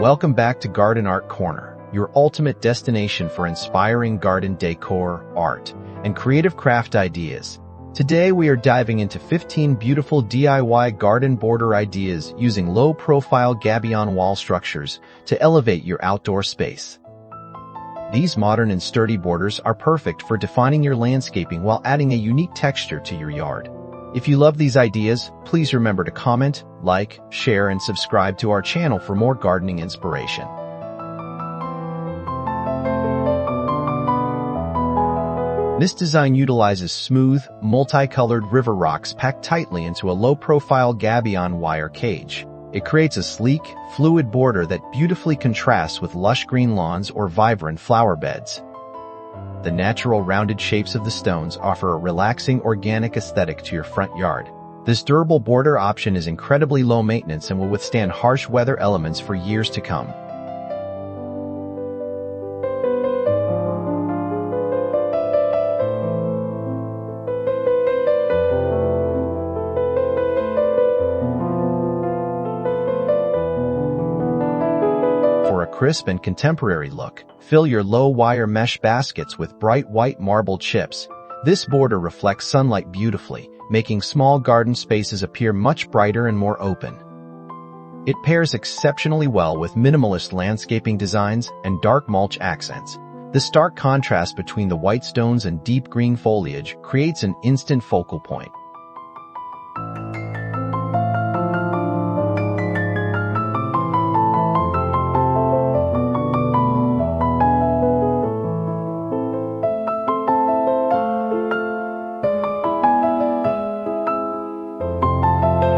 Welcome back to Garden Art Corner, your ultimate destination for inspiring garden decor, art, and creative craft ideas. Today we are diving into 15 beautiful DIY garden border ideas using low-profile gabion wall structures to elevate your outdoor space. These modern and sturdy borders are perfect for defining your landscaping while adding a unique texture to your yard. If you love these ideas, please remember to comment, like, share, and subscribe to our channel for more gardening inspiration. This design utilizes smooth, multicolored river rocks packed tightly into a low-profile gabion wire cage. It creates a sleek, fluid border that beautifully contrasts with lush green lawns or vibrant flower beds. The natural rounded shapes of the stones offer a relaxing organic aesthetic to your front yard. This durable border option is incredibly low maintenance and will withstand harsh weather elements for years to come. For a crisp and contemporary look, fill your low-wire mesh baskets with bright white marble chips. This border reflects sunlight beautifully, making small garden spaces appear much brighter and more open. It pairs exceptionally well with minimalist landscaping designs and dark mulch accents. The stark contrast between the white stones and deep green foliage creates an instant focal point.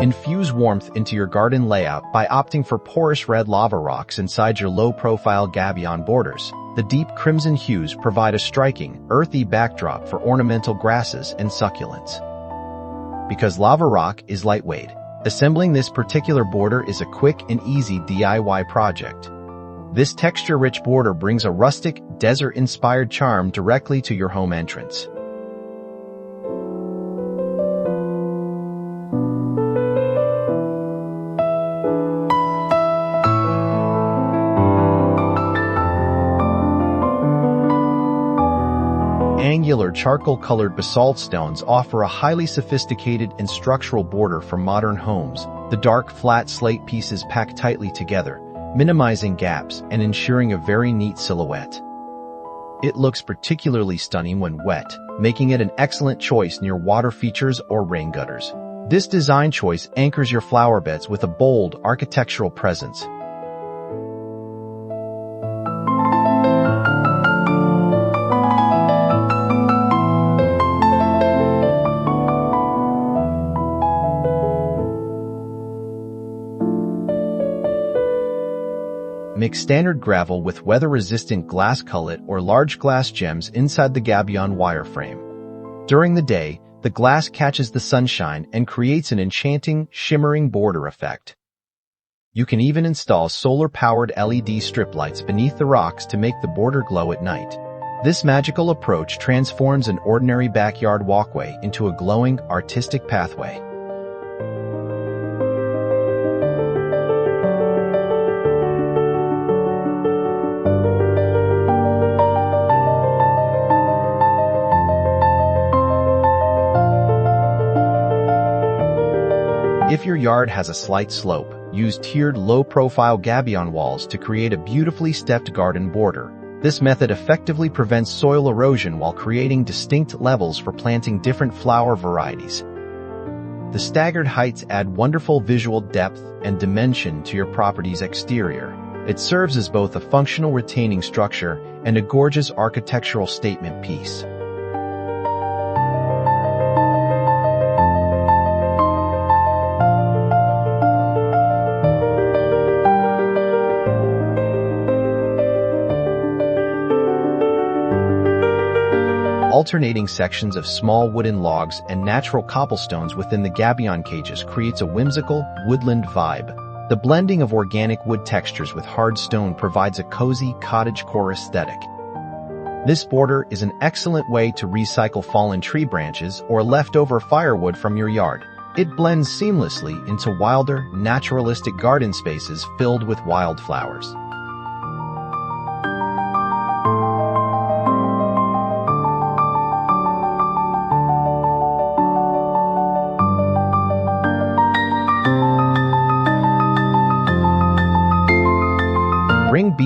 Infuse warmth into your garden layout by opting for porous red lava rocks inside your low-profile gabion borders. The deep crimson hues provide a striking, earthy backdrop for ornamental grasses and succulents. Because lava rock is lightweight, assembling this particular border is a quick and easy DIY project. This texture-rich border brings a rustic, desert-inspired charm directly to your home entrance. Angular charcoal-colored basalt stones offer a highly sophisticated and structural border for modern homes. The dark, flat slate pieces pack tightly together, minimizing gaps and ensuring a very neat silhouette. It looks particularly stunning when wet, making it an excellent choice near water features or rain gutters. This design choice anchors your flower beds with a bold, architectural presence. Mix standard gravel with weather-resistant glass cullet or large glass gems inside the gabion wireframe. During the day, the glass catches the sunshine and creates an enchanting, shimmering border effect. You can even install solar-powered LED strip lights beneath the rocks to make the border glow at night. This magical approach transforms an ordinary backyard walkway into a glowing, artistic pathway. If your yard has a slight slope, use tiered low-profile gabion walls to create a beautifully stepped garden border. This method effectively prevents soil erosion while creating distinct levels for planting different flower varieties. The staggered heights add wonderful visual depth and dimension to your property's exterior. It serves as both a functional retaining structure and a gorgeous architectural statement piece. Alternating sections of small wooden logs and natural cobblestones within the gabion cages creates a whimsical, woodland vibe. The blending of organic wood textures with hard stone provides a cozy cottagecore aesthetic. This border is an excellent way to recycle fallen tree branches or leftover firewood from your yard. It blends seamlessly into wilder, naturalistic garden spaces filled with wildflowers.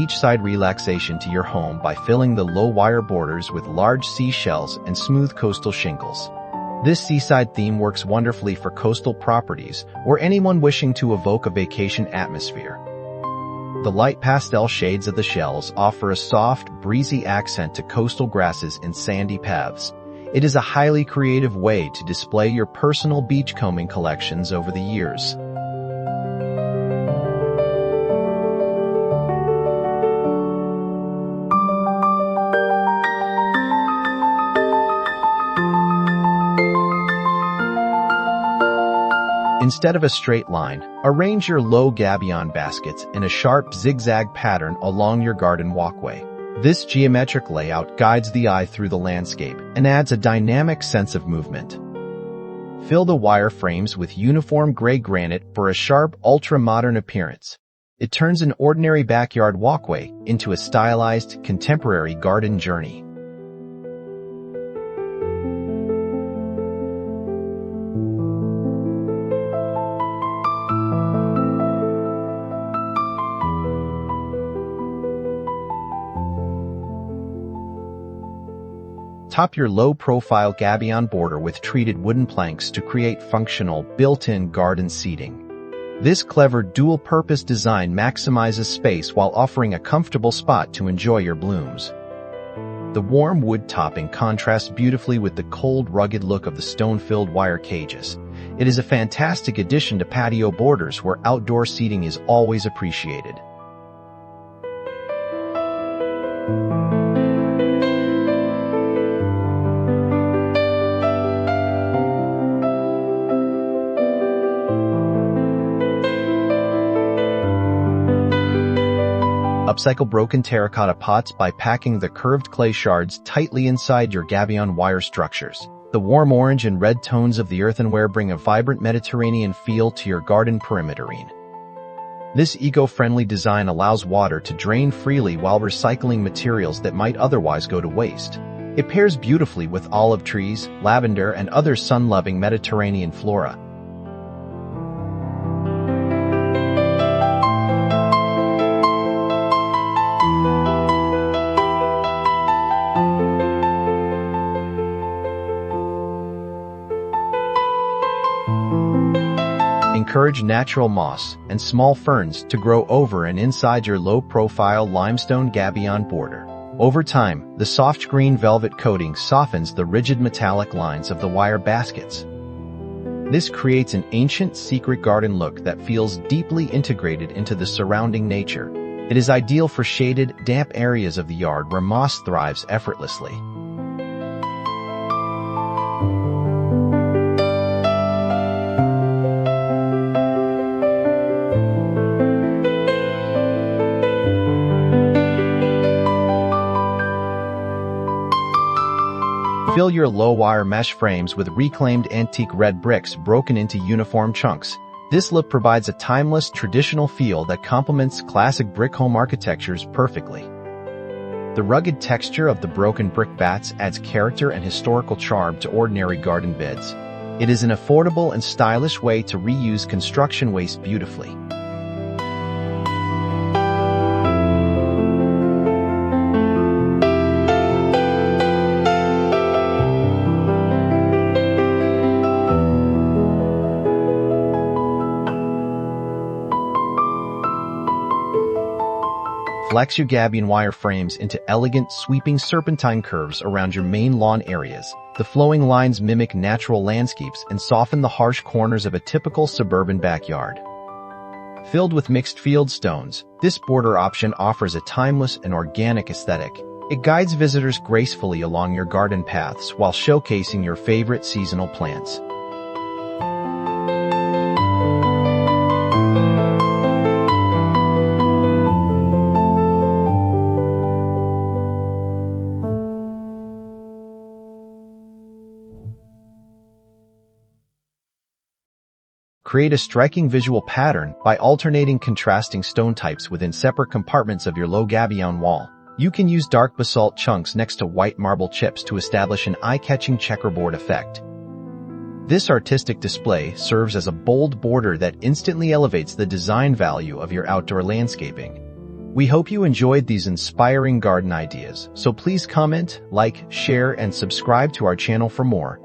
beachside relaxation to your home by filling the low wire borders with large seashells and smooth coastal shingles. This seaside theme works wonderfully for coastal properties or anyone wishing to evoke a vacation atmosphere. The light pastel shades of the shells offer a soft, breezy accent to coastal grasses and sandy paths. It is a highly creative way to display your personal beachcombing collections over the years. Instead of a straight line, arrange your low gabion baskets in a sharp zigzag pattern along your garden walkway. This geometric layout guides the eye through the landscape and adds a dynamic sense of movement. Fill the wire frames with uniform gray granite for a sharp, ultra-modern appearance. It turns an ordinary backyard walkway into a stylized, contemporary garden journey. Top your low-profile gabion border with treated wooden planks to create functional, built-in garden seating. This clever dual-purpose design maximizes space while offering a comfortable spot to enjoy your blooms. The warm wood topping contrasts beautifully with the cold, rugged look of the stone-filled wire cages. It is a fantastic addition to patio borders where outdoor seating is always appreciated. Upcycle broken terracotta pots by packing the curved clay shards tightly inside your gabion wire structures. The warm orange and red tones of the earthenware bring a vibrant Mediterranean feel to your garden perimeterine. This eco-friendly design allows water to drain freely while recycling materials that might otherwise go to waste. It pairs beautifully with olive trees, lavender, and other sun-loving Mediterranean flora. Encourage natural moss and small ferns to grow over and inside your low-profile limestone gabion border. Over time, the soft green velvet coating softens the rigid metallic lines of the wire baskets. This creates an ancient, secret garden look that feels deeply integrated into the surrounding nature. It is ideal for shaded, damp areas of the yard where moss thrives effortlessly. Fill your low-wire mesh frames with reclaimed antique red bricks broken into uniform chunks. This look provides a timeless, traditional feel that complements classic brick home architectures perfectly. The rugged texture of the broken brick bats adds character and historical charm to ordinary garden beds. It is an affordable and stylish way to reuse construction waste beautifully. Flex your gabion wire frames into elegant, sweeping serpentine curves around your main lawn areas. The flowing lines mimic natural landscapes and soften the harsh corners of a typical suburban backyard. Filled with mixed field stones, this border option offers a timeless and organic aesthetic. It guides visitors gracefully along your garden paths while showcasing your favorite seasonal plants. Create a striking visual pattern by alternating contrasting stone types within separate compartments of your low gabion wall. You can use dark basalt chunks next to white marble chips to establish an eye-catching checkerboard effect. This artistic display serves as a bold border that instantly elevates the design value of your outdoor landscaping. We hope you enjoyed these inspiring garden ideas, so please comment, like, share, and subscribe to our channel for more.